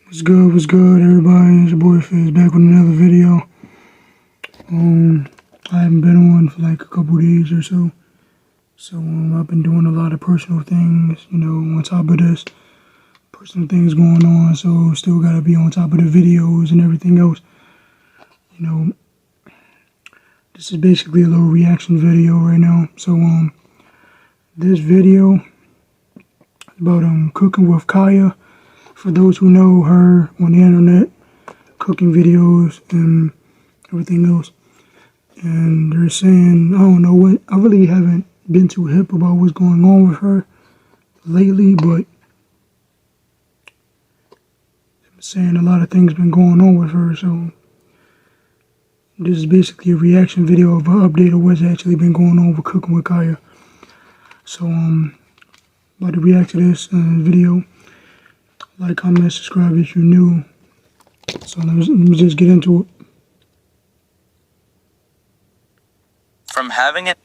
What's good, everybody? It's your boy Fizz back with another video. I haven't been on for like a couple days or so. So, I've been doing a lot of personal things, on top of this. Personal things going on, so still gotta be on top of the videos and everything else. This is basically a little reaction video right now. So, this video is about, cooking with Kya. For those who know her on the internet, cooking videos and everything else. And they're saying, I don't know what, I really haven't been too hip about what's going on with her lately, but I'm saying a lot of things been going on with her, so this is basically a reaction video of an update of what's actually been going on with Cooking with Kya. So, about to react to this video. Like, comment, subscribe if you're new. So let me just get into it. From having an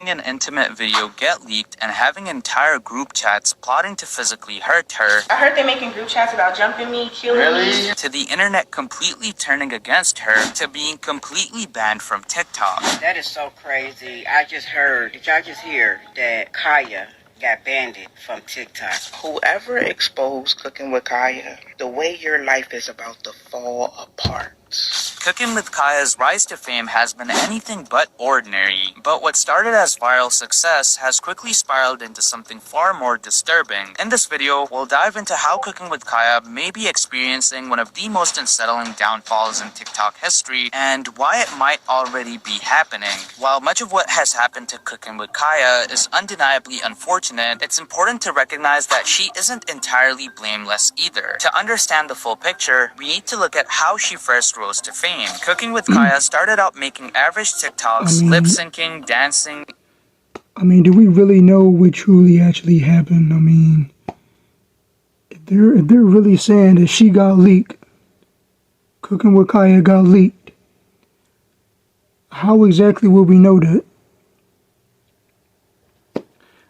intimate video get leaked and having entire group chats plotting to physically hurt her, I heard they making group chats about jumping me, killing me, to the internet completely turning against her, to being completely banned from TikTok. That is so crazy. I just heard, did y'all just hear that Kya got banned from TikTok? Whoever exposed Cooking with Kya, the way your life is about to fall apart. Cooking with Kya's rise to fame has been anything but ordinary, but what started as viral success has quickly spiraled into something far more disturbing. In this video, we'll dive into how Cooking with Kya may be experiencing one of the most unsettling downfalls in TikTok history, and why it might already be happening. While much of what has happened to Cooking with Kya is undeniably unfortunate, it's important to recognize that she isn't entirely blameless either. To understand the full picture, we need to look at how she first rose to fame. Cooking with Kya started out making average TikToks, lip-syncing, dancing. Do we really know what truly actually happened? If they're really saying that she got leaked, Cooking with Kya got leaked, how exactly will we know that?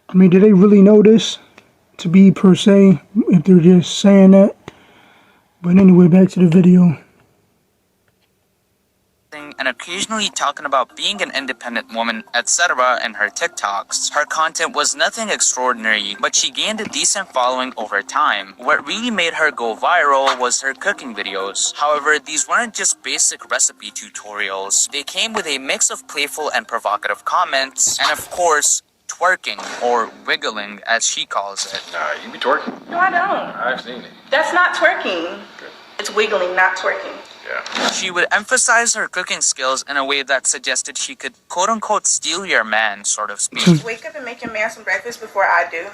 Do they really know this to be per se, if they're just saying that? But anyway, back to the video. And occasionally talking about being an independent woman, etc. in her TikToks. Her content was nothing extraordinary, but she gained a decent following over time. What really made her go viral was her cooking videos. However, these weren't just basic recipe tutorials. They came with a mix of playful and provocative comments, and of course, twerking, or wiggling as she calls it. Nah, you be twerking? No, I don't. I've seen it. That's not twerking. Good. It's wiggling, not twerking. Yeah. She would emphasize her cooking skills in a way that suggested she could quote-unquote steal your man, sort of speak. Wake up and make your man some breakfast before I do.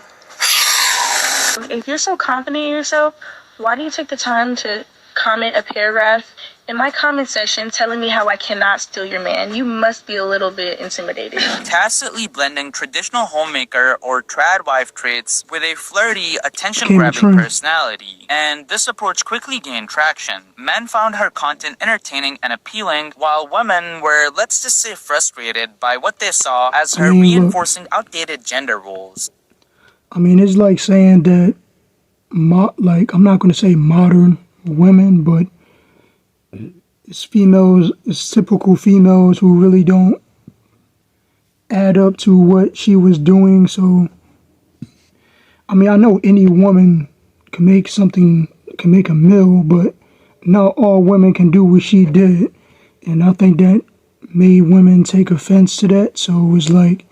If you're so confident in yourself, why do you take the time to comment a paragraph in my comment section telling me how I cannot steal your man? You must be a little bit intimidated. Tacitly blending traditional homemaker or trad wife traits with a flirty, attention-grabbing personality. And this approach quickly gained traction. Men found her content entertaining and appealing, while women were, let's just say, frustrated by what they saw as her reinforcing outdated gender roles. It's like saying that, I'm not going to say modern women, but it's typical females who really don't add up to what she was doing. So, I know any woman can make a meal, but not all women can do what she did. And I think that made women take offense to that. So it was like,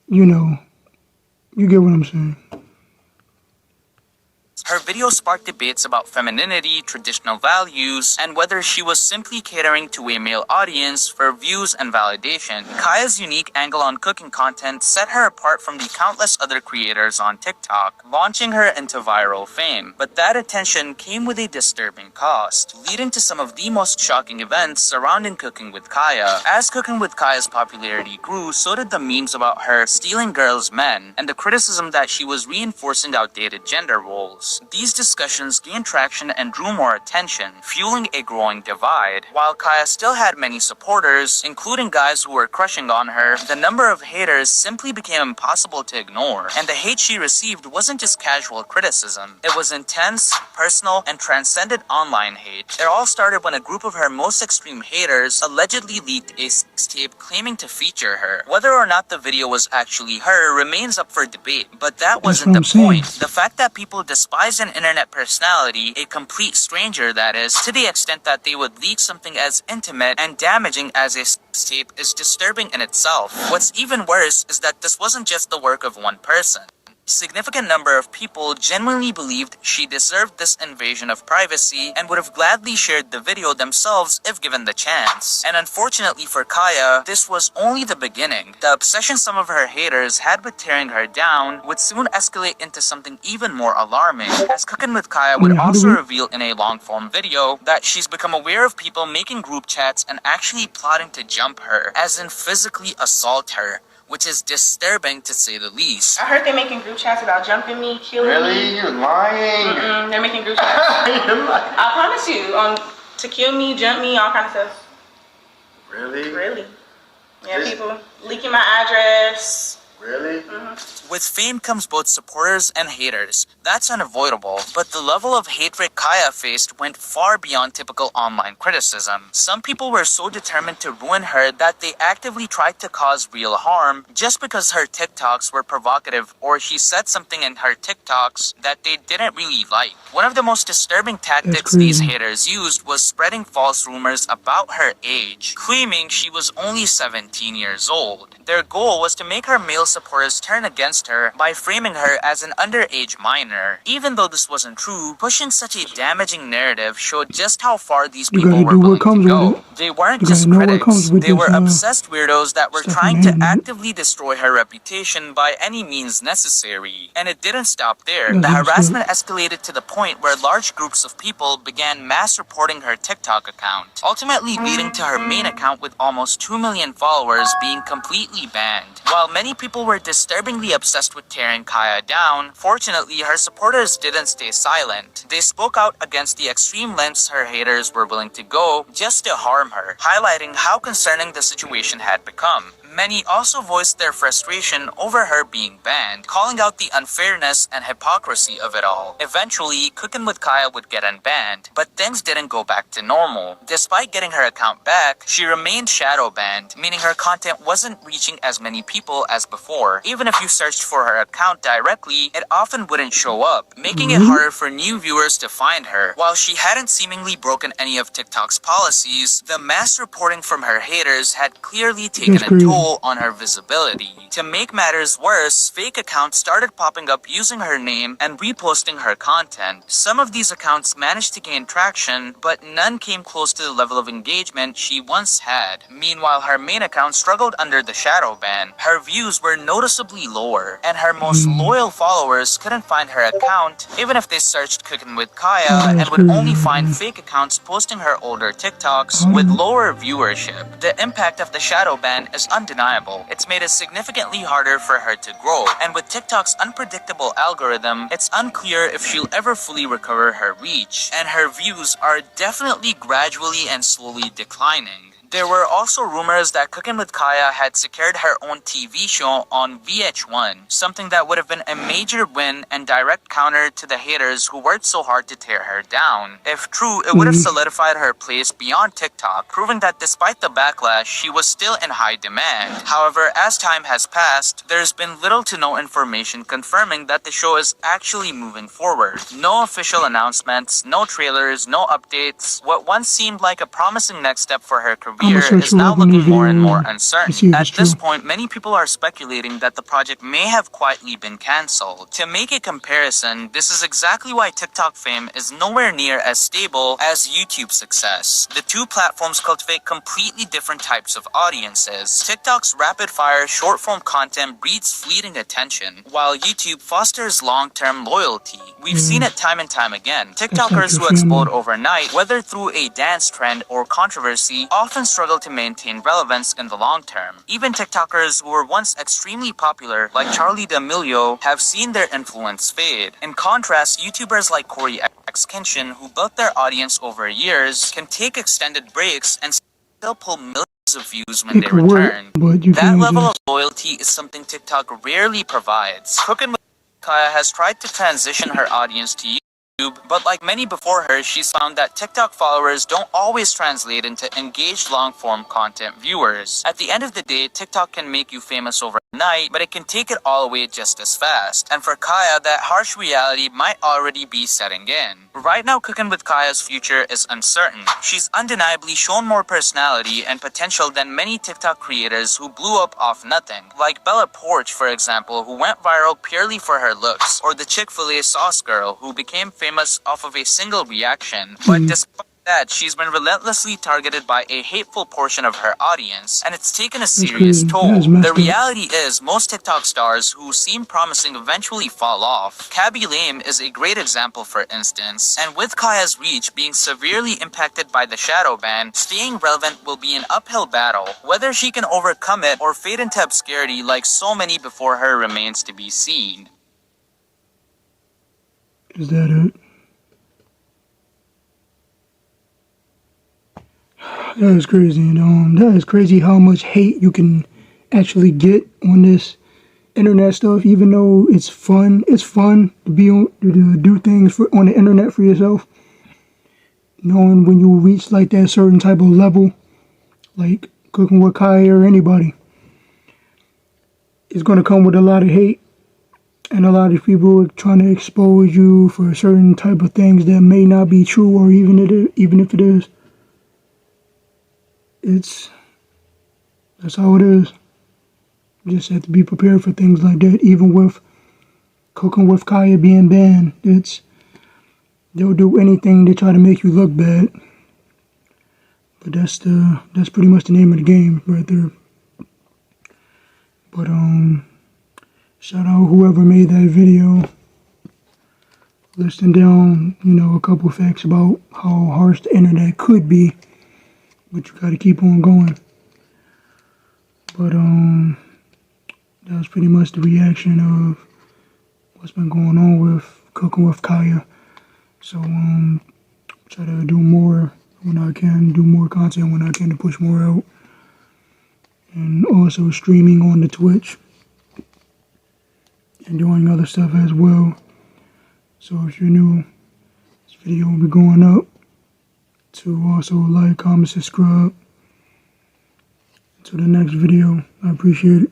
you get what I'm saying. Her video sparked debates about femininity, traditional values, and whether she was simply catering to a male audience for views and validation. Kya's unique angle on cooking content set her apart from the countless other creators on TikTok, launching her into viral fame. But that attention came with a disturbing cost, leading to some of the most shocking events surrounding Cooking with Kya. As Cooking with Kya's popularity grew, so did the memes about her stealing girls' men, and the criticism that she was reinforcing outdated gender roles. These these discussions gained traction and drew more attention, fueling a growing divide. While Kaya still had many supporters, including guys who were crushing on her, the number of haters simply became impossible to ignore. And the hate she received wasn't just casual criticism. It was intense, personal, and transcended online hate. It all started when a group of her most extreme haters allegedly leaked a sex tape claiming to feature her. Whether or not the video was actually her remains up for debate, but that wasn't the point. The fact that people despise an internet personality, a complete stranger that is, to the extent that they would leak something as intimate and damaging as a sex tape is disturbing in itself. What's even worse is that this wasn't just the work of one person. A significant number of people genuinely believed she deserved this invasion of privacy and would have gladly shared the video themselves if given the chance. And unfortunately for Kaya, this was only the beginning. The obsession some of her haters had with tearing her down would soon escalate into something even more alarming, as Cooking with Kaya would also reveal in a long-form video that she's become aware of people making group chats and actually plotting to jump her, as in physically assault her, which is disturbing to say the least. I heard they're making group chats about jumping me, killing me. Really? You're lying. They're making group chats. You're lying. I promise you, to kill me, jump me, all kinds of stuff. Really? Really? Yeah, people leaking my address. Really? With fame comes both supporters and haters. That's unavoidable, but the level of hatred Kaya faced went far beyond typical online criticism. Some people were so determined to ruin her that they actively tried to cause real harm just because her TikToks were provocative or she said something in her TikToks that they didn't really like. One of the most disturbing tactics these haters used was spreading false rumors about her age, claiming she was only 17 years old. Their goal was to make her male supporters turn against her by framing her as an underage minor. Even though this wasn't true, pushing such a damaging narrative showed just how far these people were willing to go. They weren't just critics, they were obsessed weirdos that were trying to actively destroy her reputation by any means necessary. And it didn't stop there. The harassment escalated to the point where large groups of people began mass reporting her TikTok account, ultimately leading to her main account with almost 2 million followers being completely banned. While many people were disturbingly obsessed with tearing Kaya down, fortunately her supporters didn't stay silent. They spoke out against the extreme lengths her haters were willing to go just to harm her, highlighting how concerning the situation had become. Many also voiced their frustration over her being banned, calling out the unfairness and hypocrisy of it all. Eventually, Cooking with Kaya would get unbanned, but things didn't go back to normal. Despite getting her account back, she remained shadow banned, meaning her content wasn't reaching as many people as before. Even if you searched for her account directly, it often wouldn't show up, making it harder for new viewers to find her. While she hadn't seemingly broken any of TikTok's policies, the mass reporting from her haters had clearly taken a toll on her visibility. To make matters worse, fake accounts started popping up using her name and reposting her content. Some of these accounts managed to gain traction, but none came close to the level of engagement she once had. Meanwhile, her main account struggled under the shadow ban. Her views were noticeably lower, and her most loyal followers couldn't find her account, even if they searched Cooking with Kaya, and would only find fake accounts posting her older TikToks with lower viewership. The impact of the shadow ban is undeniable. It's made it significantly harder for her to grow, and with TikTok's unpredictable algorithm, it's unclear if she'll ever fully recover her reach, and her views are definitely gradually and slowly declining. There were also rumors that Cooking with Kaya had secured her own TV show on VH1, something that would have been a major win and direct counter to the haters who worked so hard to tear her down. If true, it would have solidified her place beyond TikTok, proving that despite the backlash, she was still in high demand. However, as time has passed, there's been little to no information confirming that the show is actually moving forward. No official announcements, no trailers, no updates. What once seemed like a promising next step for her career is now looking more and more uncertain. At this point, many people are speculating that the project may have quietly been cancelled. To make a comparison, this is exactly why TikTok fame is nowhere near as stable as YouTube success. The two platforms cultivate completely different types of audiences. TikTok's rapid-fire short-form content breeds fleeting attention, while YouTube fosters long-term loyalty. We've seen it time and time again. TikTokers who explode overnight, whether through a dance trend or controversy, often struggle to maintain relevance in the long term. Even TikTokers who were once extremely popular, like Charlie D'Amelio, have seen their influence fade. In contrast, YouTubers like Corey X Kinshin, who built their audience over years, can take extended breaks and still pull millions of views when It they could work, return. but you That can't level of just... loyalty is something TikTok rarely provides. Cooking with Kya has tried to transition her audience to YouTube, but like many before her, she's found that TikTok followers don't always translate into engaged long-form content viewers. At the end of the day, TikTok can make you famous overnight, but it can take it all away just as fast. And for Kya, that harsh reality might already be setting in. Right now, Cooking with Kya's future is uncertain. She's undeniably shown more personality and potential than many TikTok creators who blew up off nothing, like Bella Porch, for example, who went viral purely for her looks, or the Chick-fil-A sauce girl, who became famous off of a single reaction. But despite that, she's been relentlessly targeted by a hateful portion of her audience, and it's taken a serious crazy. toll. That is The messed up. reality is, most TikTok stars who seem promising eventually fall off. Cabby Lame is a great example, for instance, and with Kya's reach being severely impacted by the shadow ban, staying relevant will be an uphill battle. Whether she can overcome it or fade into obscurity like so many before her remains to be seen. Is that it? That is crazy. That is crazy how much hate you can actually get on this internet stuff. Even though it's fun to be on, to do things on the internet for yourself. Knowing when you reach like that certain type of level, like Cooking with Kya or anybody, it's gonna come with a lot of hate. And a lot of people are trying to expose you for certain type of things that may not be true, or even if it is. That's how it is. You just have to be prepared for things like that. Even with Cooking with Kya being banned, they'll do anything to try to make you look bad. But that's pretty much the name of the game right there. But shout out whoever made that video, listing down, a couple facts about how harsh the internet could be, but you gotta keep on going. But that was pretty much the reaction of what's been going on with Cooking with Kya. So try to do more when I can, do more content when I can to push more out, and also streaming on the Twitch and doing other stuff as well. So if you're new, this video will be going up. To also like, comment, subscribe. Until the next video, I appreciate it.